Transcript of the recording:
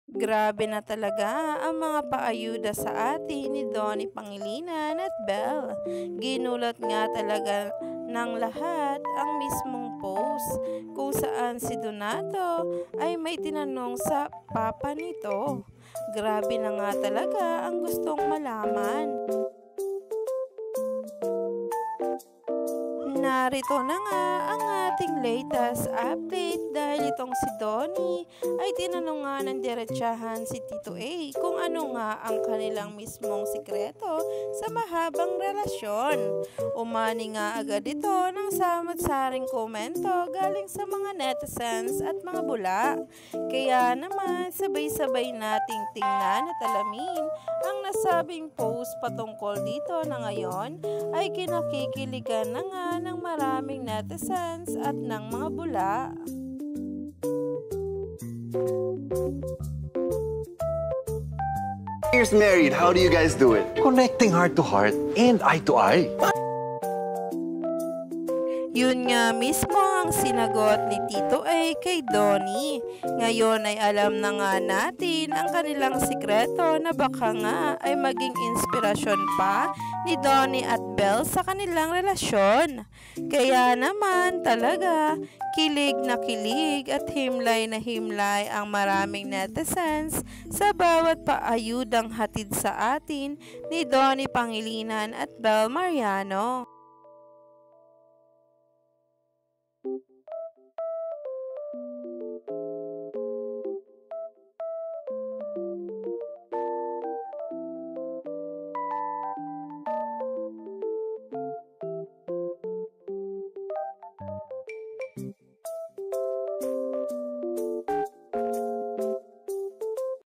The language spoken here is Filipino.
Grabe na talaga ang mga paayuda sa atin ni Donnie Pangilinan at Belle. Ginulat nga talaga ng lahat ang mismong post kung saan si Donato ay may tinanong sa papa nito. Grabe na nga talaga ang gustong malaman. Narito na nga ang ating latest update dahil itong si Donnie ay tinanong nga ng diretsahan si Tito A kung ano nga ang kanilang mismong sikreto sa mahabang relasyon. Umani nga agad ito ng samot-saring komento galing sa mga netizens at mga bula. Kaya naman sabay-sabay nating tingnan at alamin ang nasabing post patungkol dito na ngayon ay kinakikiligan na nga ng maraming netizens at ng mga bula. Years married, how do you guys do it? Connecting heart to heart and eye to eye. Yun nga mismo ang sinagot ni Tito A kay Donnie. Ngayon ay alam na nga natin ang kanilang sikreto na baka nga ay maging inspirasyon pa ni Donnie at Belle sa kanilang relasyon. Kaya naman talaga, kilig na kilig at himlay na himlay ang maraming netizens sa bawat paayudang hatid sa atin ni Donnie Pangilinan at Belle Mariano.